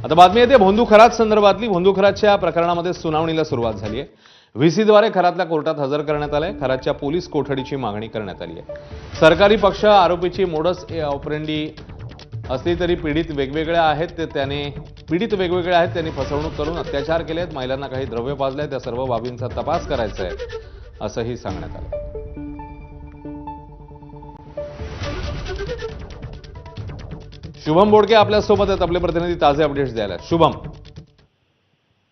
आता बातमी येते भोंदू खरात संदर्भातली। भोंदू खरातच्या प्रकरणामध्ये सुनावणीला सुरुवात झाली आहे। व्हीसीद्वारे खरातला कोर्टात हजर करण्यात आलंय। खरातच्या पोलीस कोठडीची मागणी करण्यात आली आहे। सरकारी पक्ष आरोपीची मोडस ऑपरेंडी असली तरी पीडित वेगवेगळे आहेत। त्यांनी फसवणूक करून अत्याचार केलेत, महिलांना काही द्रव्य पाजलंय, त्या सर्व बाबींचा तपास करायचा आहे असंही सांगण्यात आलं। शुभम बोडके आपल्यासोबत आहेत, आपले प्रतिनिधी ताजे अपडेट्स द्यायला। शुभम,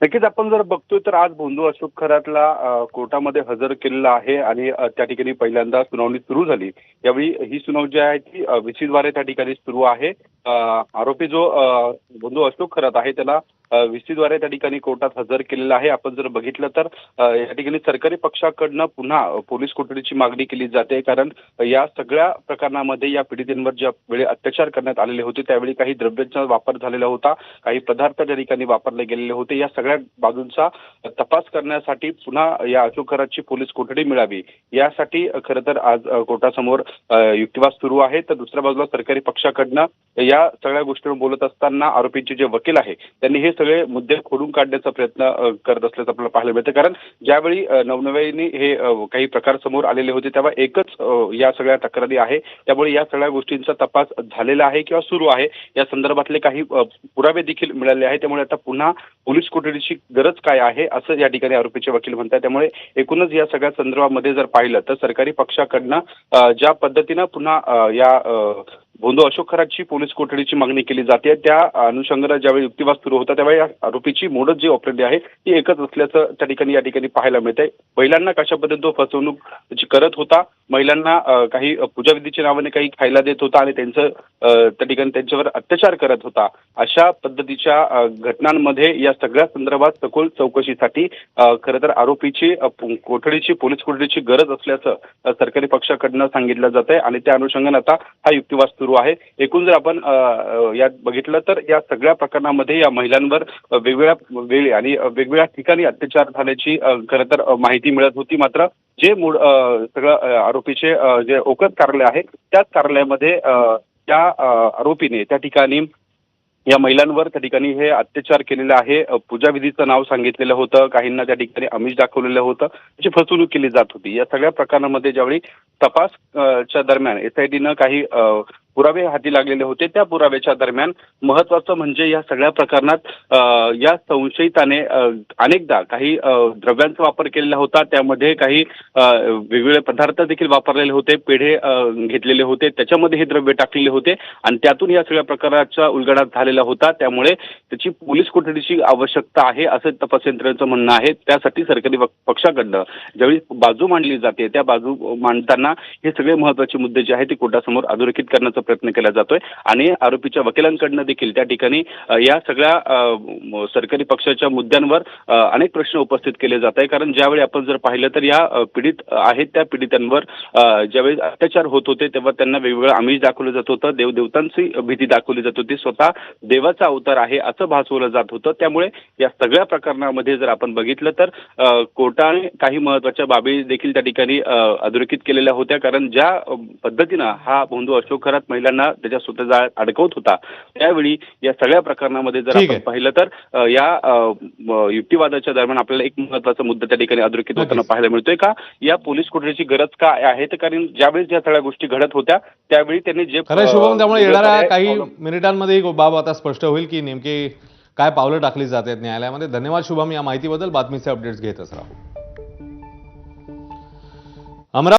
नक्कीच आपण जर बघतोय तर आज भोंदू अशोक खरातला कोर्टामध्ये हजर केलेला आहे आणि त्या ठिकाणी पहिल्यांदा सुनावणी सुरू झाली। यावेळी ही सुनावणी जी आहे ती व्हीसीद्वारे त्या ठिकाणी सुरू आहे। आरोपी जो भोंदू अशोक खरात आहे त्याला व्हीसीद्वारे त्या ठिकाणी कोर्टात हजर केलेला आहे। आपण जर बघितलं तर या ठिकाणी सरकारी पक्षाकडनं पुन्हा पोलीस कोठडीची मागणी केली जाते, कारण या सगळ्या प्रकरणामध्ये या पीडितांवर ज्या वेळी अत्याचार करण्यात आलेले होते त्यावेळी काही द्रव्यांचा वापर झालेला होता, काही पदार्थ त्या ठिकाणी वापरले गेलेले होते। या सगळ्या बाजूंचा तपास करण्यासाठी पुन्हा या अशोक खरातची पोलीस कोठडी मिळावी यासाठी खरं तर आज कोर्टासमोर युक्तिवाद सुरू आहे। तर दुसऱ्या बाजूला सरकारी पक्षाकडनं या सगळ्या गोष्टींवर बोलत असताना आरोपींचे जे वकील आहे त्यांनी हे सगळे मुद्दे खोडून काढण्याचा प्रयत्न करत असल्याचं आपल्याला पाहायला मिळतं, कारण ज्यावेळी नवनवीन हे काही प्रकार समोर आलेले होते तेव्हा एकच या सगळ्या तक्रारी आहे, त्यामुळे या सगळ्या गोष्टींचा तपास झालेला आहे किंवा सुरू आहे। या संदर्भातले काही पुरावे देखील मिळाले आहेत, त्यामुळे आता पुन्हा पोलीस कोठडीची गरज काय आहे असं या ठिकाणी आरोपीचे वकील म्हणतात। त्यामुळे एकूणच या सगळ्या संदर्भामध्ये जर पाहिलं तर सरकारी पक्षाकडनं ज्या पद्धतीनं पुन्हा या भोंदू अशोक खरातची पोलीस कोठडीची मागणी केली जाते त्या अनुषंगाने ज्यावेळी युक्तिवाद सुरू होता त्यावेळी या आरोपीची मोडच जी ऑपरेंडी आहे ती एकच असल्याचं त्या ठिकाणी या ठिकाणी पाहायला मिळतंय। महिलांना कशा पद्धतीने तो फसवणूक करत होता, महिलांना काही पूजाविधीच्या नावाने काही खायला देत होता आणि त्यांचं त्या ठिकाणी त्यांच्यावर अत्याचार करत होता, अशा पद्धतीच्या घटनांमध्ये या सगळ्या संदर्भात सखोल चौकशीसाठी खरं तर आरोपीची कोठडीची पोलीस कोठडीची गरज असल्याचं सरकारी पक्षाकडनं सांगितलं जात आहे आणि त्या अनुषंगाने आता हा युक्तिवाद सुरू आहे। एकूण जर आपण यात बघितलं तर या सगळ्या प्रकरणामध्ये या महिलांवर वेगवेगळ्या वेळी आणि वेगवेगळ्या ठिकाणी अत्याचार झाल्याची खरं तर माहिती मिळत होती, मात्र जे मूळ सगळं आरोपीचे जे ओकत कार्यालय आहे त्याच कार्यालयामध्ये त्या आरोपीने त्या ठिकाणी या महिलांवर त्या ठिकाणी हे अत्याचार केलेले आहे, पूजाविधीचं नाव सांगितलेलं होतं, काहींना त्या ठिकाणी आमिष दाखवलेलं होतं, त्याची फसवणूक केली जात होती। या सगळ्या प्रकरणामध्ये ज्यावेळी तपासच्या दरम्यान एसआयटीनं काही पुरावे हाती लागलेले होते, त्या पुराव्याच्या दरम्यान महत्वाचं म्हणजे या सगळ्या प्रकरणात या संशयिताने अनेकदा काही द्रव्यांचा वापर केलेला होता, त्यामध्ये काही वेगवेगळे पदार्थ देखील वापरलेले होते, पेढे घेतलेले होते, त्याच्यामध्ये हे द्रव्य टाकलेले होते आणि त्यातून या सगळ्या प्रकाराचा उलगडा झालेला होता। त्यामुळे त्याची पोलीस कोठडीची आवश्यकता आहे असं तपास यंत्रणेचं म्हणणं आहे। त्यासाठी सरकारी पक्षाकडनं ज्यावेळी बाजू मांडली जाते त्या बाजू मांडताना हे सगळे महत्वाचे मुद्दे जे आहेत ते कोर्टासमोर अधोरेखित करण्याचा प्रयत्न केला जातोय आणि आरोपीच्या वकिलांकडनं देखील त्या ठिकाणी या सगळ्या सरकारी पक्षाच्या मुद्द्यांवर अनेक प्रश्न उपस्थित केले जात आहे, कारण ज्यावेळी आपण जर पाहिलं तर या पीडित आहेत त्या पीडितांवर ज्यावेळी अत्याचार होत होते तेव्हा त्यांना वेगवेगळं आमिष दाखवलं जात होतं, देवदेवतांची भीती दाखवली जात होती, स्वतः देवाचा अवतार आहे असं भासवलं जात होतं। त्यामुळे या सगळ्या प्रकरणामध्ये जर आपण बघितलं तर कोर्टाने काही महत्वाच्या बाबी देखील त्या ठिकाणी अधोरेखित केलेल्या होत्या, कारण ज्या पद्धतीनं हा भोंदू अशोक खरात महिलांना त्याच्या स्वतः जाळ्यात अडकवत होता त्यावेळी या सगळ्या प्रकरणामध्ये जर आपण पाहिलं तर या युक्तिवादाच्या दरम्यान आपल्याला एक महत्वाचा मुद्दा त्या ठिकाणी अधोरेखित होताना पाहायला मिळतोय का या पोलीस कोठडीची गरज काय आहे, तर कारण ज्यावेळी ज्या सगळ्या गोष्टी घडत होत्या त्यावेळी त्यांनी जे शुभम, त्यामुळे येणाऱ्या काही मिनिटांमध्ये बाब आता स्पष्ट होईल की नेमकी काय पावलं टाकली जात आहेत न्यायालयामध्ये। धन्यवाद शुभम, या माहितीबद्दल। बातमीचे अपडेट्स घेतच राहू।